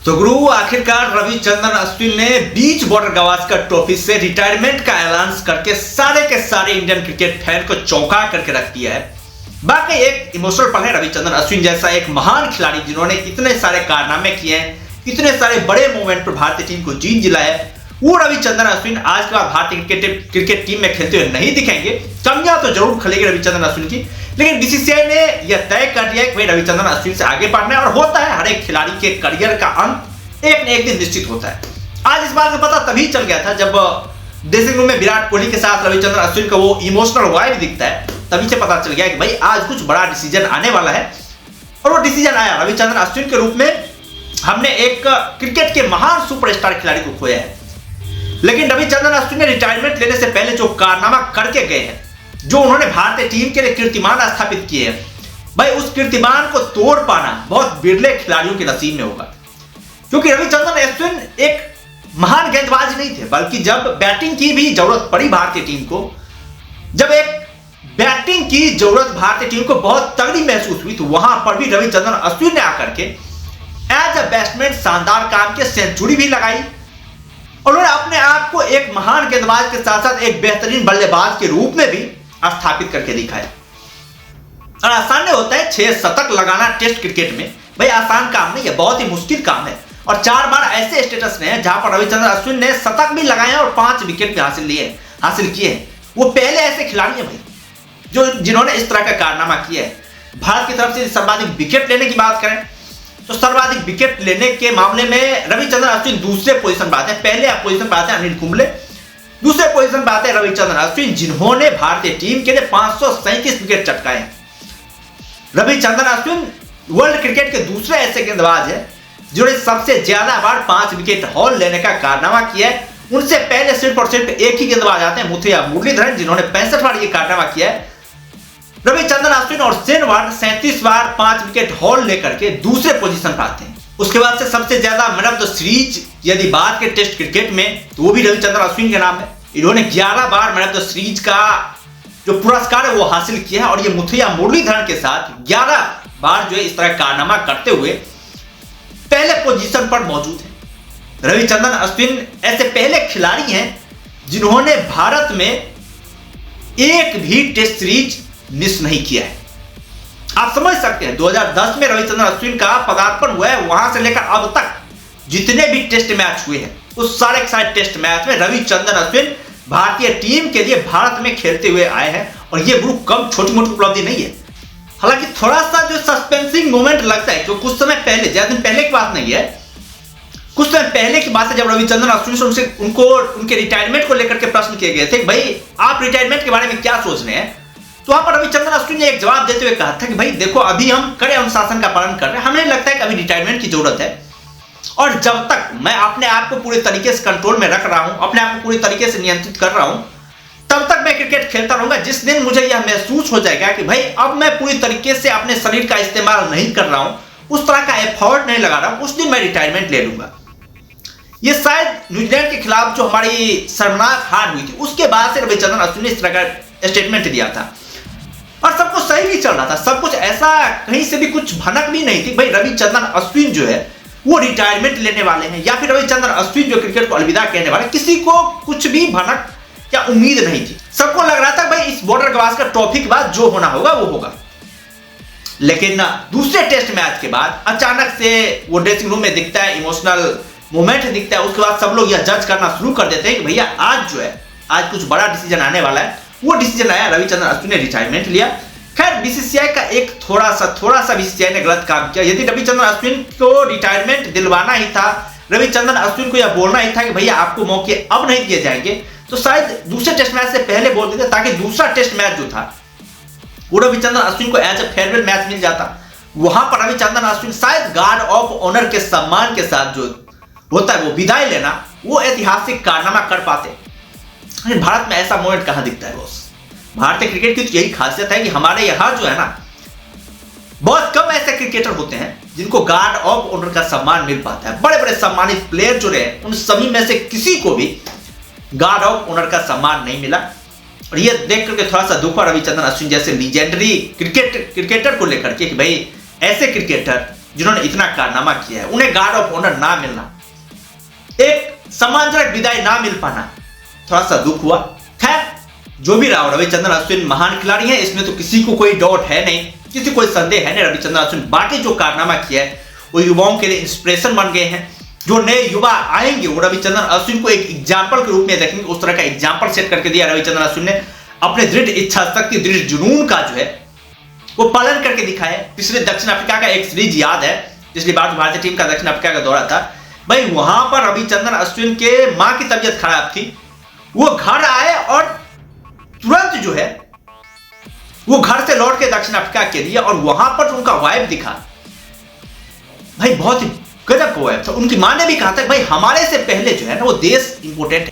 तो गुरु आखिरकार रविचंद्रन अश्विन ने बीच बॉर्डर गावस्कर ट्रॉफी से रिटायरमेंट का ऐलान करके सारे के सारे इंडियन क्रिकेट फैन को चौंका करके रख दिया है। बाकी एक इमोशनल पल है। रविचंद्रन अश्विन जैसा एक महान खिलाड़ी जिन्होंने इतने सारे कारनामे किए हैं, इतने सारे बड़े मोमेंट पर भारतीय टीम को जीत दिलाया है, वो रविचंद्रन अश्विन आज के बाद भारतीय क्रिकेट टीम में खेलते हुए नहीं दिखेंगे। कमियां तो जरूर खलेगी रविचंद्रन अश्विन की, लेकिन बीसीसीआई ने यह तय कर दिया है कि भाई रविचंद्रन अश्विन से आगे बढ़ना है। और होता है, हर एक खिलाड़ी के करियर का अंत एक न एक दिन निश्चित होता है। आज इस बात का पता तभी चल गया था जब ड्रेसिंग रूम में विराट कोहली के साथ रविचंद्रन अश्विन का वो इमोशनल वाइब दिखता है, तभी से पता चल गया कि भाई आज कुछ बड़ा डिसीजन आने वाला है। और वो डिसीजन आया, रविचंद्रन अश्विन के रूप में हमने एक क्रिकेट के महान सुपरस्टार खिलाड़ी को खोया है। लेकिन रविचंद्रन अश्विन ने रिटायरमेंट लेने से पहले जो कारनामा करके गए हैं, जो उन्होंने भारतीय टीम के लिए कीर्तिमान स्थापित किए हैं, भाई उस कीर्तिमान को तोड़ पाना बहुत बिरले खिलाड़ियों के नसीब में होगा। क्योंकि रविचंद्रन अश्विन एक महान गेंदबाज नहीं थे, बल्कि जब बैटिंग की भी जरूरत पड़ी भारतीय टीम को, जब एक बैटिंग की जरूरत भारतीय टीम को बहुत तगड़ी महसूस हुई, तो वहां पर भी रविचंद्रन अश्विन ने आकर के एज अ बैट्समैन शानदार काम किया, सेंचुरी भी लगाई। उन्होंने अपने आप को एक महान गेंदबाज के साथ साथ एक बेहतरीन बल्लेबाज के रूप में भी स्थापित करके दिखाया। और आसान नहीं होता है 6 शतक लगाना टेस्ट क्रिकेट में, भाई आसान काम नहीं है, बहुत ही मुश्किल काम है। और 4 बार ऐसे स्टेटस ने जहां पर रविचंद्रन अश्विन ने शतक भी लगाए और 5 विकेट भी हासिल किए हैं। वो पहले ऐसे खिलाड़ी हैं भाई जिन्होंने इस तरह का कारनामा किया है। भारत की तरफ से सर्वाधिक विकेट लेने की बात करें तो सर्वाधिक विकेट लेने के मामले में रविचंद्रन अश्विन दूसरे पोजीशन पर आते हैं। पहले पोजीशन पर आते हैं अनिल कुंबले, दूसरे पोजीशन पर आते हैं रविचंद्रन अश्विन, जिन्होंने भारतीय टीम के लिए 537 विकेट चटकाए हैं। रविचंद्रन अश्विन वर्ल्ड क्रिकेट के दूसरे ऐसे गेंदबाज हैं जिन्होंने सबसे ज्यादा बार 5 विकेट हॉल लेने का कारनामा किया है। उनसे पहले सिर्फ और सिर्फ एक ही गेंदबाज आते हैं, मुथैया मुरलीधरन, जिन्होंने 65 बार ये कारनामा किया है। रविचंद्रन अश्विन और शेन वॉर्न 37 बार 5 विकेट हॉल लेकर के दूसरे पोजीशन पर आते हैं। उसके बाद से सबसे ज्यादा मैन ऑफ द सीरीज यदि बात के टेस्ट क्रिकेट में, तो वो भी रविचंद्रन अश्विन के नाम है। इन्होंने 11 बार मैन ऑफ द सीरीज का जो पुरस्कार है वो हासिल किया है। और ये मुथैया मुरलीधरन के साथ 11 बार जो है इस तरह कारनामा करते हुए पहले पोजीशन पर मौजूद है। रविचंद्रन अश्विन ऐसे पहले खिलाड़ी हैं जिन्होंने भारत में एक भी टेस्ट सीरीज मिस नहीं किया है। आप समझ सकते हैं 2010 में रविचंद्रन अश्विन का पदार्पण हुआ है, वहां से लेकर अब तक जितने भी टेस्ट मैच हुए हैं उस सारे के सारे टेस्ट मैच में रविचंद्रन अश्विन भारतीय टीम के लिए भारत में खेलते हुए आए हैं। और ये गुरु कम छोटी मोटी उपलब्धि नहीं है। हालांकि थोड़ा सा जो सस्पेंसिंग मोमेंट लगता है, जो कुछ समय पहले, ज्यादा दिन पहले की बात नहीं है, कुछ समय पहले की बात है जब रविचंद्रन अश्विन से उनके रिटायरमेंट को लेकर के प्रश्न किए गए थे, भाई आप रिटायरमेंट के बारे में क्या सोच रहे हैं। तो वहां पर रविचंद्रन अश्विन ने एक जवाब देते हुए कहा था कि भाई देखो, अभी हम कड़े अनुशासन का पालन कर रहे हैं, हमें लगता है कि अभी रिटायरमेंट की जरूरत है। और जब तक मैं अपने आप को पूरे तरीके से कंट्रोल में रख रहा हूं, अपने आप को पूरी तरीके से नियंत्रित कर रहा हूं, तब तक मैं क्रिकेट खेलता रहूंगा। जिस दिन मुझे यह महसूस हो जाएगा कि भाई अब मैं पूरी तरीके से अपने शरीर का इस्तेमाल नहीं कर रहा हूं, उस तरह का एफर्ट नहीं लगा रहा हूं, उस दिन मैं रिटायरमेंट ले लूंगा। ये शायद न्यूजीलैंड के खिलाफ जो हमारी शर्मनाक हार हुई थी, उसके बाद से रविचंद्रन अश्विन ने इस तरह का स्टेटमेंट दिया था। और सब कुछ सही भी चल रहा था, सब कुछ ऐसा कहीं से भी कुछ भनक भी नहीं थी भाई रविचंद्रन अश्विन जो है वो रिटायरमेंट लेने वाले हैं, या फिर रविचंद्रन अश्विन जो क्रिकेट को अलविदा कहने वाले। किसी को कुछ भी भनक या उम्मीद नहीं थी। सबको लग रहा था भाई इस बॉर्डर गावस्कर ट्रॉफी के बाद जो होना होगा वो होगा। लेकिन दूसरे टेस्ट मैच के बाद अचानक से वो ड्रेसिंग रूम में दिखता है, इमोशनल मोमेंट दिखता है। उसके बाद सब लोग यह जज करना शुरू कर देते हैं कि भैया आज जो है, आज कुछ बड़ा डिसीजन आने वाला है। वो डिसीजन आया, रविचंद्रन अश्विन ने रिटायरमेंट लिया। खैर बीसीसीआई का एक थोड़ा सा बीसीसीआई ने गलत काम किया। यदि रविचंद्रन अश्विन को रिटायरमेंट दिलवाना ही था, रविचंद्रन अश्विन को यह बोलना ही था कि भैया आपको मौके अब नहीं दिए जाएंगे, तो शायद दूसरे टेस्ट मैच से पहले बोल देते, ताकि दूसरा टेस्ट मैच जो था वो रविचंद्रन अश्विन को एज ए फेयरवेल मैच मिल जाता। वहां पर रविचंद्रन अश्विन शायद गार्ड ऑफ ऑनर के सम्मान के साथ जो होता है वो विदाई लेना, वो ऐतिहासिक कारनामा कर पाते। भारत में ऐसा मोमेंट कहां दिखता है बॉस। भारतीय क्रिकेट की तो यही खासियत है कि हमारे यहां जो है ना, बहुत कम ऐसे क्रिकेटर होते हैं जिनको गार्ड ऑफ ऑनर का सम्मान मिल पाता है। बड़े बड़े सम्मानित प्लेयर जो रहे उन सभी में से किसी को भी गार्ड ऑफ ऑनर का सम्मान नहीं मिला। और ये देख करके थोड़ा सा दुख हुआ रविचंद्रन अश्विन जैसे लीजेंडरी क्रिकेटर को लेकर के कि भाई ऐसे क्रिकेटर जिन्होंने इतना कारनामा किया है, उन्हें गार्ड ऑफ ऑनर ना मिलना, एक सम्मानजनक विदाई ना मिल पाना, थोड़ा सा दुख हुआ। खैर जो भी रहा, रविचंद्रन अश्विन महान खिलाड़ी हैं, इसमें तो किसी को कोई डाउट है नहीं, किसी को कोई संदेह है नहीं। रविचंद्रन अश्विन बाकी जो कारनामा किया है वो युवाओं के लिए इंस्पिरेशन बन गए हैं। जो नए युवा आएंगे वो रविचंद्रन अश्विन को एक एग्जाम्पल के रूप में देखेंगे। उस तरह का एग्जाम्पल सेट करके दिया रविचंद्रन अश्विन ने। अपने दृढ़ इच्छा शक्ति, दृढ़ जुनून का जो है वो पालन करके दिखाया। पिछले दक्षिण अफ्रीका का एक सीरीज याद है, पिछली बार भारतीय टीम का दक्षिण अफ्रीका का दौरा था भाई, वहां पर रविचंद्रन अश्विन के मां की तबीयत खराब थी, वो घर आए और तुरंत जो है वो घर से लौट के दक्षिण अफ्रीका के लिए, और वहां पर जो उनका वाइब दिखा भाई बहुत ही गजब का वाइब था। उनकी मां ने भी कहा था भाई हमारे से पहले जो है ना वो देश इंपोर्टेंट है।